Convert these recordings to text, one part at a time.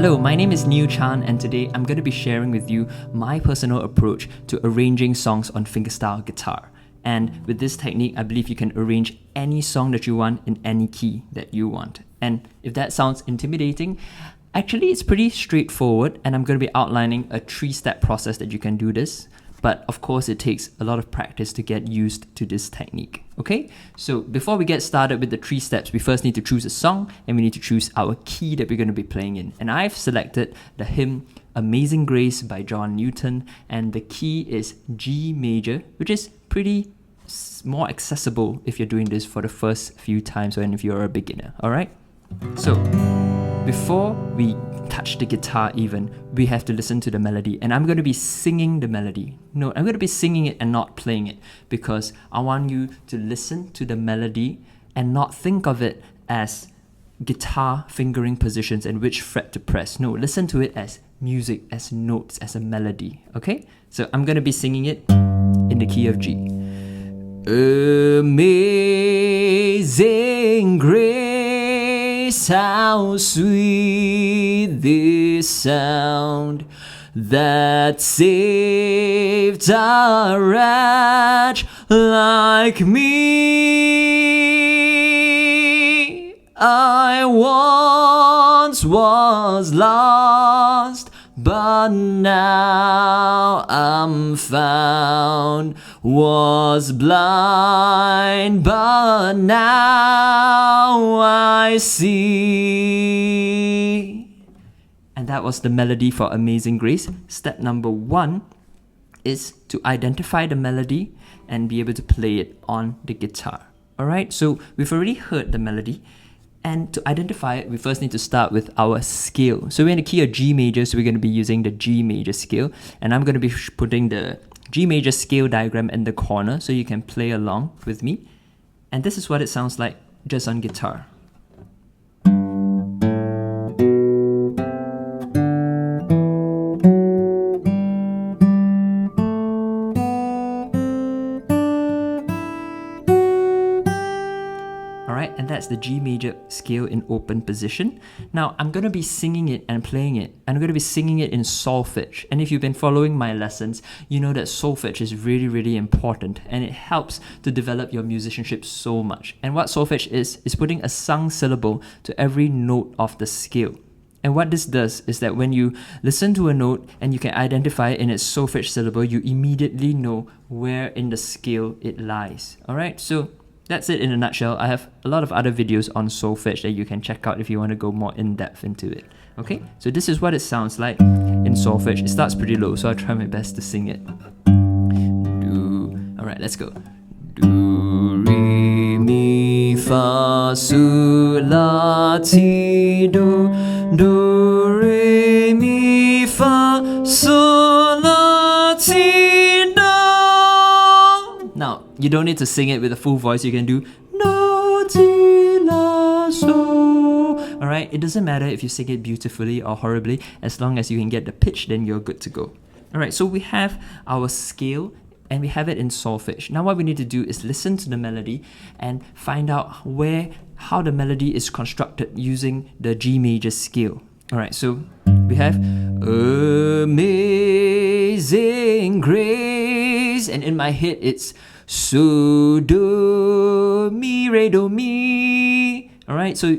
Hello, my name is Neil Chan, and today I'm going to be sharing with you my personal approach to arranging songs on fingerstyle guitar. And with this technique, I believe you can arrange any song that you want in any key that you want. And if that sounds intimidating, actually it's pretty straightforward, and I'm going to be outlining a 3-step process that you can do this. But of course, it takes a lot of practice to get used to this technique. Okay, so before we get started with the 3 steps, we first need to choose a song and we need to choose our key that we're going to be playing in. And I've selected the hymn Amazing Grace by John Newton, and the key is G major, which is pretty more accessible if you're doing this for the first few times or if you're a beginner. All right, so before we touch the guitar even, we have to listen to the melody, and I'm going to be singing the melody. No, I'm going to be singing it and not playing it, because I want you to listen to the melody and not think of it as guitar fingering positions and which fret to press. No, listen to it as music, as notes, as a melody. Okay, so I'm going to be singing it in the key of G. Amazing grace, how sweet this sound that saved a wretch like me. I once was lost, but now I'm found, was blind, but now I see. And that was the melody for Amazing Grace. Step number 1 is to identify the melody and be able to play it on the guitar. Alright, so we've already heard the melody. And to identify it, we first need to start with our scale. So we're in the key of G major, so we're going to be using the G major scale. And I'm going to be putting the G major scale diagram in the corner so you can play along with me. And this is what it sounds like just on guitar. Alright, and that's the G major scale in open position. Now, I'm going to be singing it and playing it. I'm going to be singing it in solfege. And if you've been following my lessons, you know that solfege is really, really important. And it helps to develop your musicianship so much. And what solfege is putting a sung syllable to every note of the scale. And what this does is that when you listen to a note and you can identify it in its solfege syllable, you immediately know where in the scale it lies. Alright, so that's it in a nutshell. I have a lot of other videos on solfege that you can check out if you want to go more in depth into it. Okay, so this is what it sounds like in solfege. It starts pretty low, so I'll try my best to sing it. Do. Alright, let's go. Do, re, mi, fa, sol, la, ti, do. Do, re, mi, fa, sol, la, ti, do. Now, you don't need to sing it with a full voice. You can do do, ti, la, so. Alright, it doesn't matter if you sing it beautifully or horribly. As long as you can get the pitch, then you're good to go. Alright, so we have our scale and we have it in solfege. Now what we need to do is listen to the melody and find out how the melody is constructed using the G major scale. Alright, so we have Amazing Grace, and in my head it's so, do, mi, re, do, mi. Alright, so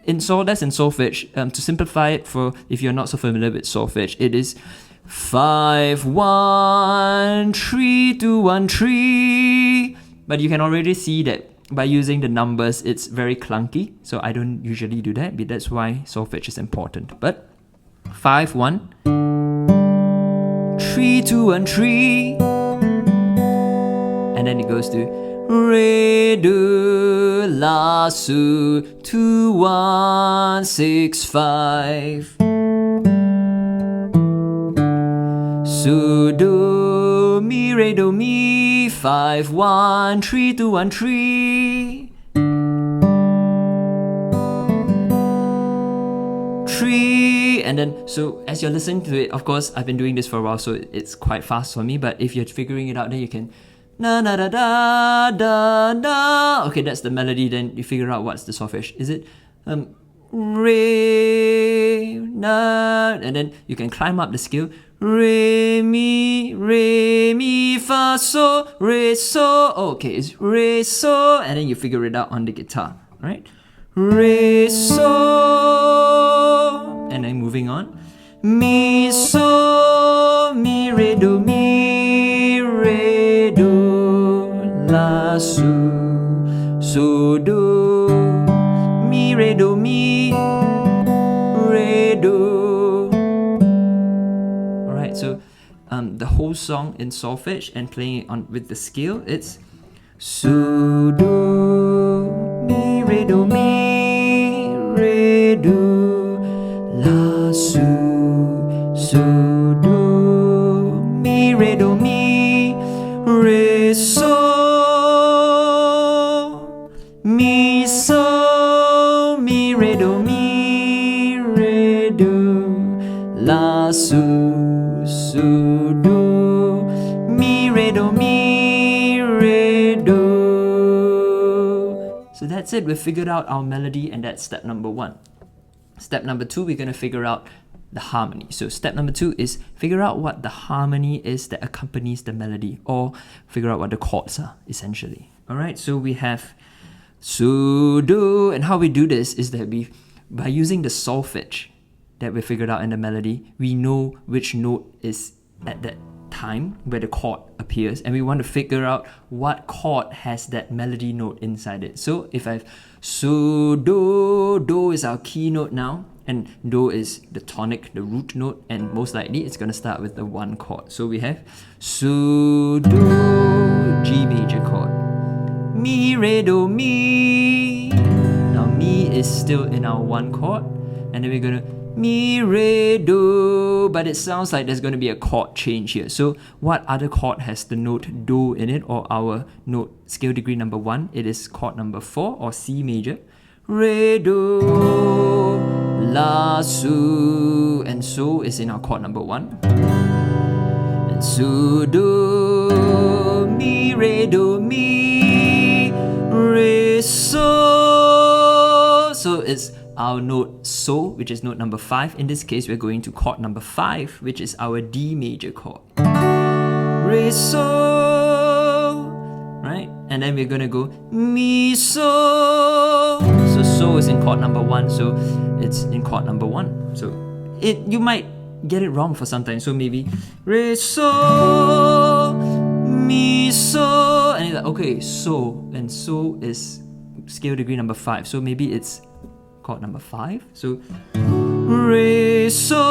in sol, that's in solfege. To simplify it for if you're not so familiar with solfege, it is 5, 1, 3, 2, 1, 3. But you can already see that by using the numbers, it's very clunky. So I don't usually do that, but that's why solfege is important. But 5, 1, 3, 2, 1, 3. And then it goes to re, do, la, so, 2, 1, 6, 5. So, do, mi, re, do, mi, 5, 1, 3, 2, 1, 3. 3, and then, so as you're listening to it, of course, I've been doing this for a while, so it's quite fast for me, but if you're figuring it out, then you can na na da da da da. Okay, that's the melody. Then you figure out what's the solfege. Is it re, na, and then you can climb up the scale. Re, mi, fa, so, re, so. Oh, okay, it's re, so, and then you figure it out on the guitar, right? Re, so, and then moving on. Mi, so, mi, re, do, la, so, do, mi, re, do, Alright, so the whole song in solfege and playing it on with the scale, it's so, do, mi, re, do, la, so, do, mi, re, do, so, mi, so, mi, re, do, la, so, do, mi, re, do, So that's it, we've figured out our melody, and that's step number 1. Step number 2, we're going to figure out the harmony. So step number 2 is figure out what the harmony is that accompanies the melody, or figure out what the chords are, essentially. Alright, so we have so, do, and how we do this is that by using the solfege that we figured out in the melody, we know which note is at that time where the chord appears, and we want to figure out what chord has that melody note inside it. So if I have so, do is our key note now, and do is the tonic, the root note, and most likely it's going to start with the 1 chord. So we have so, do, G major chord, mi, re, do, mi. Now mi is still in our 1 chord, and then we're going to mi, re, do, but it sounds like there's going to be a chord change here. So what other chord has the note do in it, or our note scale degree number 1? It is chord number 4, or C major. Re, do, la, so, and so is in our chord number 1. And so, do, mi, re, do, re, so. So it's our note so, which is note number 5. In this case, we're going to chord number 5, which is our D major chord. Re, so, right? And then we're gonna go mi, so. So is in chord number 1, so it's in chord number 1. So you might get it wrong for sometimes. So maybe re, so, mi, so, and you're like, okay, so, and so is scale degree number 5. So maybe it's chord number 5. So re, so,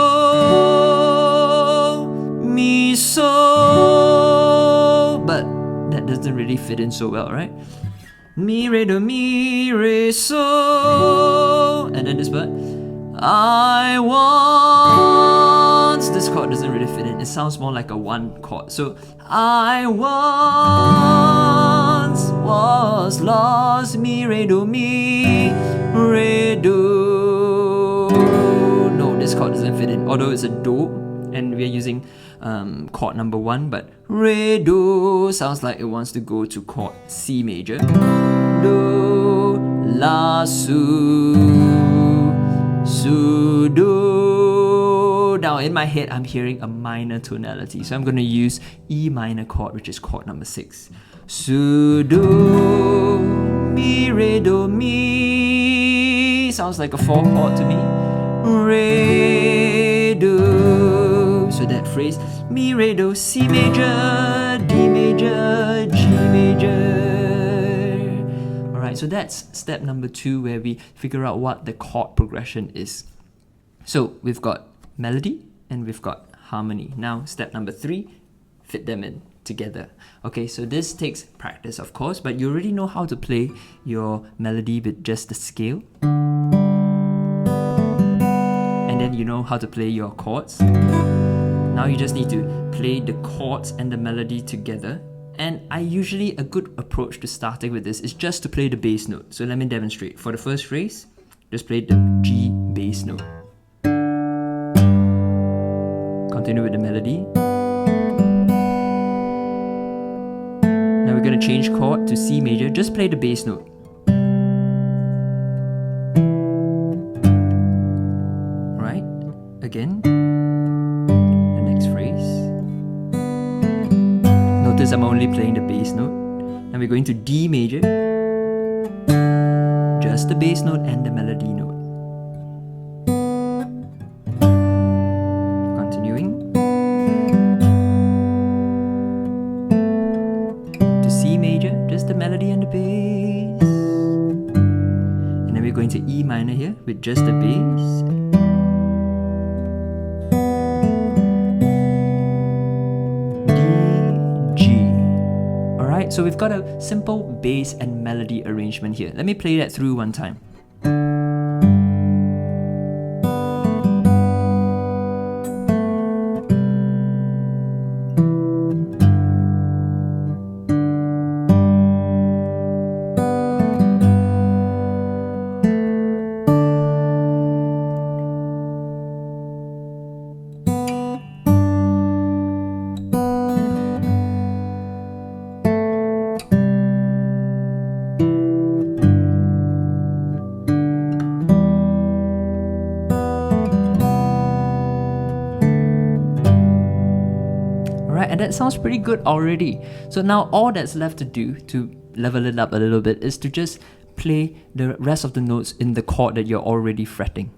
mi, so, but that doesn't really fit in so well, right? Mi, re, do, re, so, and then this part, I once, this chord doesn't really fit in, it sounds more like a 1 chord. So I once was lost, mi, re, do, no, this chord doesn't fit in, although it's a do, and we're using chord number 1, but re, do sounds like it wants to go to chord C major. Do, la, so, do. Now in my head I'm hearing a minor tonality, so I'm going to use E minor chord, which is chord number 6. So, do, mi, re, do, sounds like a 4 chord to me. Re, do. So that phrase, mi, re, do, C major, D major, G major. Alright, so that's step number 2, where we figure out what the chord progression is. So we've got melody and we've got harmony. Now step number 3, fit them in together. Okay, so this takes practice, of course, but you already know how to play your melody with just the scale. And then you know how to play your chords. Now you just need to play the chords and the melody together. And a good approach to starting with this is just to play the bass note. So let me demonstrate. For the first phrase, just play the G bass note. Continue with the melody. Now we're going to change chord to C major. Just play the bass note. Alright? again. The next phrase. Notice I'm only playing the bass note. And we're going to D major. Just the bass note and the melody note. Continuing. To C major, just the melody and the bass. And then we're going to E minor here with just the bass. So we've got a simple bass and melody arrangement here. Let me play that through one time. And that sounds pretty good already. So now all that's left to do to level it up a little bit is to just play the rest of the notes in the chord that you're already fretting.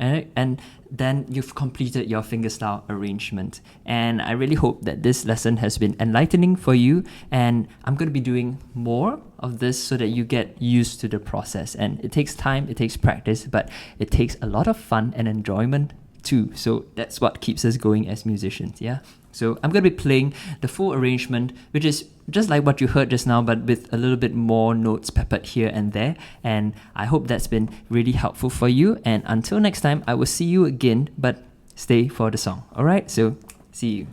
Alright? And then you've completed your fingerstyle arrangement. And I really hope that this lesson has been enlightening for you. And I'm going to be doing more of this so that you get used to the process. And it takes time, it takes practice, but it takes a lot of fun and enjoyment too. So that's what keeps us going as musicians, yeah? So I'm going to be playing the full arrangement, which is just like what you heard just now, but with a little bit more notes peppered here and there. And I hope that's been really helpful for you. And until next time, I will see you again, but stay for the song. Alright, so see you.